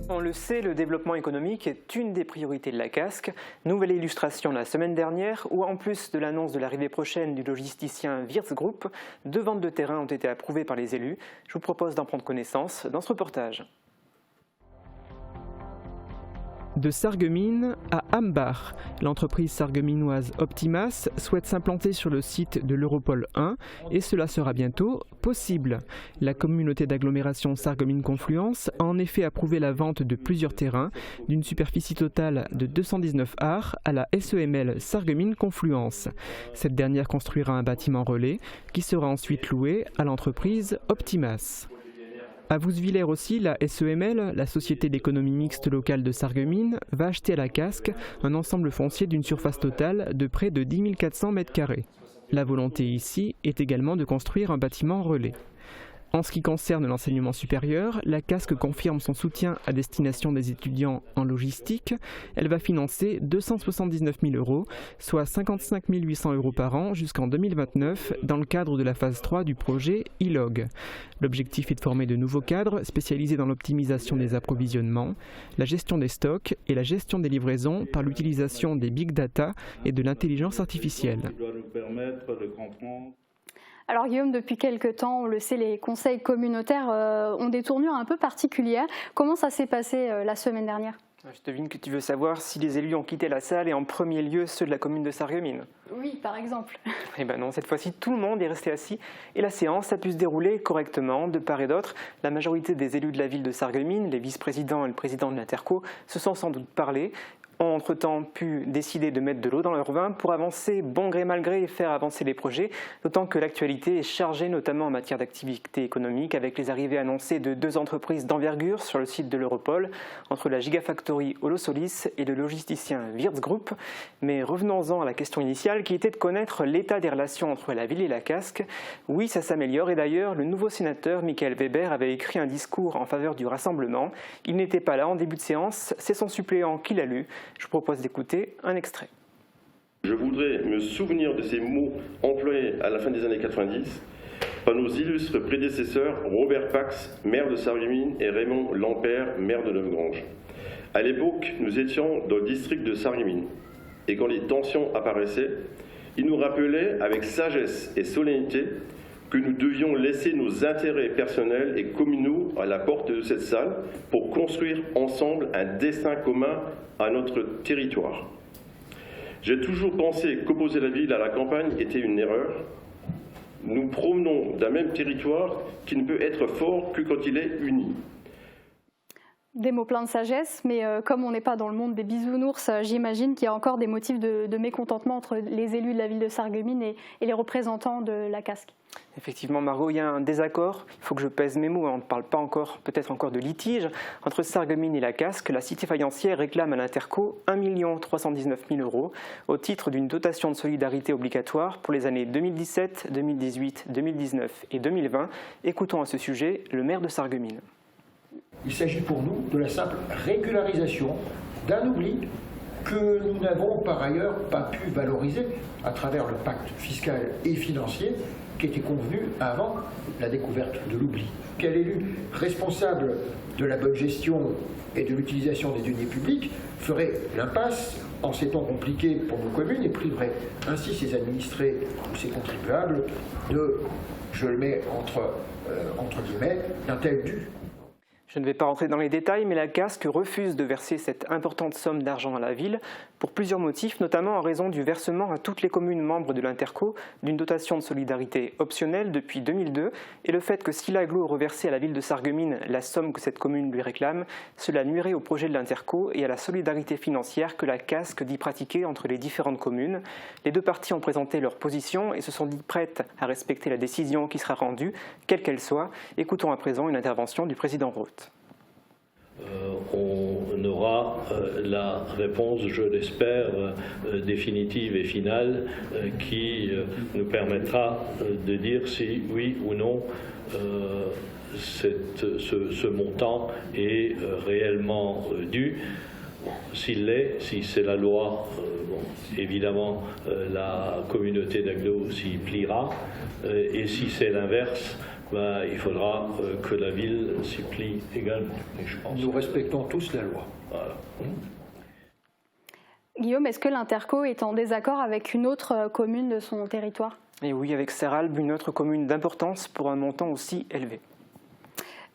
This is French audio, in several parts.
On le sait, le développement économique est une des priorités de la CASC. Nouvelle illustration la semaine dernière où, en plus de l'annonce de l'arrivée prochaine du logisticien Wirtz Group, 2 ventes de terrain ont été approuvées par les élus. Je vous propose d'en prendre connaissance dans ce reportage. De Sarreguemines à Ambach, l'entreprise sarregueminoise Optimas souhaite s'implanter sur le site de l'Europole 1 et cela sera bientôt possible. La communauté d'agglomération Sarreguemines-Confluence a en effet approuvé la vente de plusieurs terrains d'une superficie totale de 219 ares à la SEML Sarreguemines-Confluence. Cette dernière construira un bâtiment relais qui sera ensuite loué à l'entreprise Optimas. À Vousvillers aussi, la SEML, la Société d'économie mixte locale de Sarreguemines, va acheter à la CASC un ensemble foncier d'une surface totale de près de 10 400 m². La volonté ici est également de construire un bâtiment relais. En ce qui concerne l'enseignement supérieur, la CASC confirme son soutien à destination des étudiants en logistique. Elle va financer 279 000 €, soit 55 800 € par an jusqu'en 2029 dans le cadre de la phase 3 du projet ILOG. L'objectif est de former de nouveaux cadres spécialisés dans l'optimisation des approvisionnements, la gestion des stocks et la gestion des livraisons par l'utilisation des big data et de l'intelligence artificielle. Alors Guillaume, depuis quelques temps, on le sait, les conseils communautaires ont des tournures un peu particulières. Comment ça s'est passé la semaine dernière ? Je devine que tu veux savoir si les élus ont quitté la salle et en premier lieu ceux de la commune de Sarreguemines. Oui, par exemple. Eh bien non, cette fois-ci tout le monde est resté assis et la séance a pu se dérouler correctement de part et d'autre. La majorité des élus de la ville de Sarreguemines, les vice-présidents et le président de l'Interco, se sont sans doute parlé, ont entre-temps pu décider de mettre de l'eau dans leur vin pour avancer bon gré mal gré et faire avancer les projets, d'autant que l'actualité est chargée notamment en matière d'activité économique avec les arrivées annoncées de 2 entreprises d'envergure sur le site de l'Europole, entre la Gigafactory Holosolis et le logisticien Wirtz Group. Mais revenons-en à la question initiale qui était de connaître l'état des relations entre la ville et la CASC. Oui, ça s'améliore et d'ailleurs le nouveau sénateur Michael Weber avait écrit un discours en faveur du rassemblement. Il n'était pas là en début de séance, c'est son suppléant qui l'a lu. Je vous propose d'écouter un extrait. Je voudrais me souvenir de ces mots employés à la fin des années 90 par nos illustres prédécesseurs Robert Pax, maire de Sarreguemines, et Raymond Lampert, maire de Neuvegrange. À l'époque, nous étions dans le district de Sarreguemines et quand les tensions apparaissaient, ils nous rappelaient avec sagesse et solennité que nous devions laisser nos intérêts personnels et communaux à la porte de cette salle pour construire ensemble un destin commun à notre territoire. J'ai toujours pensé qu'opposer la ville à la campagne était une erreur. Nous provenons d'un même territoire qui ne peut être fort que quand il est uni. Des mots pleins de sagesse, mais comme on n'est pas dans le monde des bisounours, j'imagine qu'il y a encore des motifs de mécontentement entre les élus de la ville de Sarreguemines et les représentants de la CASC. Effectivement, Margot, il y a un désaccord. Il faut que je pèse mes mots. On ne parle pas encore, peut-être encore de litige. Entre Sarreguemines et la CASC, la cité faïencière réclame à l'Interco 1 319 000 € au titre d'une dotation de solidarité obligatoire pour les années 2017, 2018, 2019 et 2020. Écoutons à ce sujet le maire de Sarreguemines. Il s'agit pour nous de la simple régularisation d'un oubli que nous n'avons par ailleurs pas pu valoriser à travers le pacte fiscal et financier qui était convenu avant la découverte de l'oubli. Quel élu responsable de la bonne gestion et de l'utilisation des deniers publics ferait l'impasse en ces temps compliqués pour nos communes et priverait ainsi ses administrés ou ses contribuables de, je le mets entre guillemets, d'un tel dû. Je ne vais pas rentrer dans les détails, mais la CASC refuse de verser cette importante somme d'argent à la ville pour plusieurs motifs, notamment en raison du versement à toutes les communes membres de l'Interco d'une dotation de solidarité optionnelle depuis 2002 et le fait que si l'agglo reversait à la ville de Sarreguemines la somme que cette commune lui réclame, cela nuirait au projet de l'Interco et à la solidarité financière que la CASC dit pratiquer entre les différentes communes. Les 2 parties ont présenté leur position et se sont dit prêtes à respecter la décision qui sera rendue, quelle qu'elle soit. Écoutons à présent une intervention du président Roth. On aura la réponse, je l'espère, définitive et finale qui nous permettra de dire si oui ou non ce montant est réellement dû. S'il l'est, si c'est la loi, évidemment la communauté d'agglo s'y pliera, et si c'est l'inverse, il faudra que la ville s'y plie également. Et je pense Nous respectons tous la loi. Voilà. Guillaume, est-ce que l'Interco est en désaccord avec une autre commune de son territoire? Et oui, avec Sarralbe, une autre commune d'importance pour un montant aussi élevé.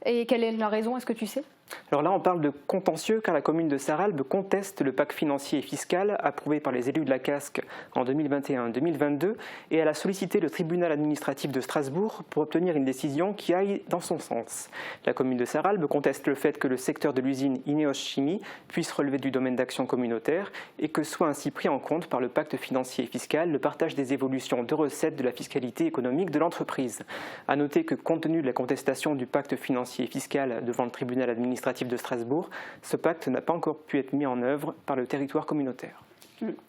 Et quelle est la raison, est-ce que tu sais? Alors là, on parle de contentieux car la commune de Sarralbe conteste le pacte financier et fiscal approuvé par les élus de la Casque en 2021-2022 et elle a sollicité le tribunal administratif de Strasbourg pour obtenir une décision qui aille dans son sens. La commune de Sarralbe conteste le fait que le secteur de l'usine Ineos Chimie puisse relever du domaine d'action communautaire et que soit ainsi pris en compte par le pacte financier et fiscal le partage des évolutions de recettes de la fiscalité économique de l'entreprise. À noter que compte tenu de la contestation du pacte financier et fiscal devant le tribunal administratif de Strasbourg, ce pacte n'a pas encore pu être mis en œuvre par le territoire communautaire.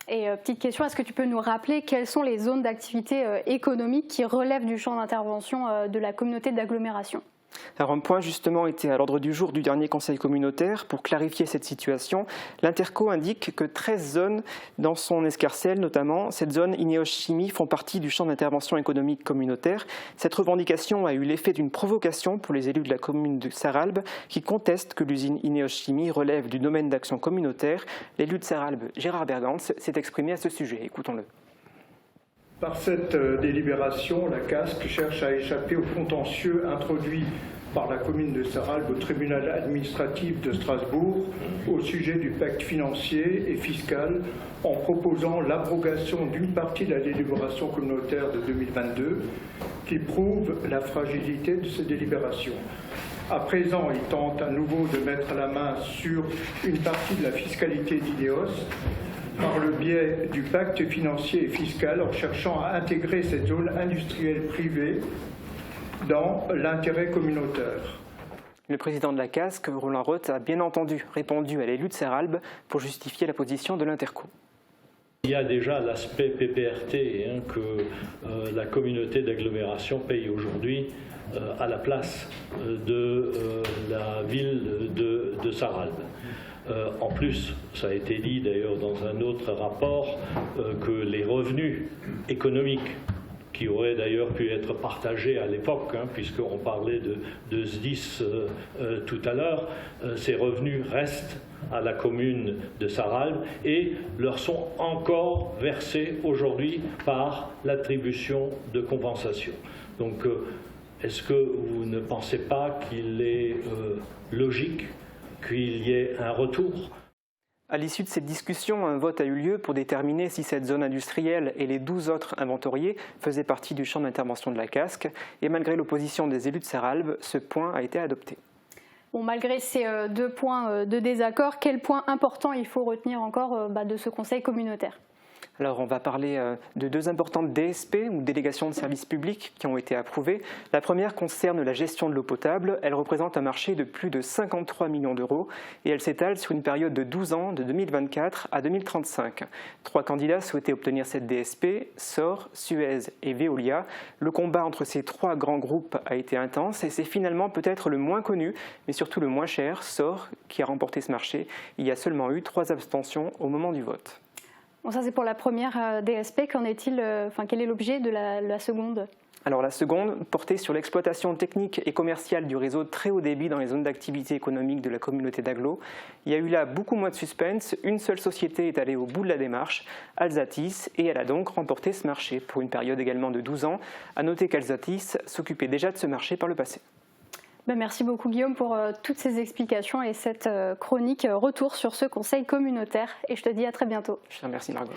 Et petite question, est-ce que tu peux nous rappeler quelles sont les zones d'activité économique qui relèvent du champ d'intervention de la communauté d'agglomération? Alors un point justement était à l'ordre du jour du dernier conseil communautaire. Pour clarifier cette situation, l'Interco indique que 13 zones dans son escarcelle, notamment cette zone Ineos Chimie, font partie du champ d'intervention économique communautaire. Cette revendication a eu l'effet d'une provocation pour les élus de la commune de Sarralbe qui contestent que l'usine Ineos Chimie relève du domaine d'action communautaire. L'élu de Sarralbe, Gérard Bergantz, s'est exprimé à ce sujet. Écoutons-le. Par cette délibération, la Casque cherche à échapper au contentieux introduit par la commune de Sarralbe au tribunal administratif de Strasbourg au sujet du pacte financier et fiscal en proposant l'abrogation d'une partie de la délibération communautaire de 2022 qui prouve la fragilité de ces délibérations. À présent, il tente à nouveau de mettre la main sur une partie de la fiscalité d'Ineos par le biais du pacte financier et fiscal en cherchant à intégrer cette zone industrielle privée dans l'intérêt communautaire. Le président de la Casque, Roland Roth, a bien entendu répondu à l'élu de Sarralbe pour justifier la position de l'Interco. Il y a déjà l'aspect PPRT que la communauté d'agglomération paye aujourd'hui à la place de la ville de Sarralbe. En plus, ça a été dit d'ailleurs dans un autre rapport, que les revenus économiques qui auraient d'ailleurs pu être partagés à l'époque, puisqu'on parlait de SDIS tout à l'heure, ces revenus restent à la commune de Sarralbe et leur sont encore versés aujourd'hui par l'attribution de compensation. Donc, est-ce que vous ne pensez pas qu'il est logique qu'il y ait un retour? À l'issue de cette discussion, un vote a eu lieu pour déterminer si cette zone industrielle et les 12 autres inventoriés faisaient partie du champ d'intervention de la Casque. Et malgré l'opposition des élus de Sarralbe, ce point a été adopté. Bon, malgré ces 2 points de désaccord, quel point important il faut retenir encore de ce conseil communautaire? Alors on va parler de 2 importantes DSP, ou délégations de services publics, qui ont été approuvées. La première concerne la gestion de l'eau potable. Elle représente un marché de plus de 53 millions d'euros et elle s'étale sur une période de 12 ans, de 2024 à 2035. 3 candidats souhaitaient obtenir cette DSP, SOR, Suez et Veolia. Le combat entre ces 3 grands groupes a été intense et c'est finalement peut-être le moins connu, mais surtout le moins cher, SOR, qui a remporté ce marché. Il y a seulement eu 3 abstentions au moment du vote. Bon, ça c'est pour la première DSP. Qu'en est-il, quel est l'objet de la seconde? Alors la seconde portait sur l'exploitation technique et commerciale du réseau très haut débit dans les zones d'activité économique de la communauté d'agglo. Il y a eu là beaucoup moins de suspense. Une seule société est allée au bout de la démarche, Alsatis, et elle a donc remporté ce marché pour une période également de 12 ans. À noter qu'Alsatis s'occupait déjà de ce marché par le passé. Merci beaucoup Guillaume pour toutes ces explications et cette chronique retour sur ce conseil communautaire. Et je te dis à très bientôt. Je te remercie Margot.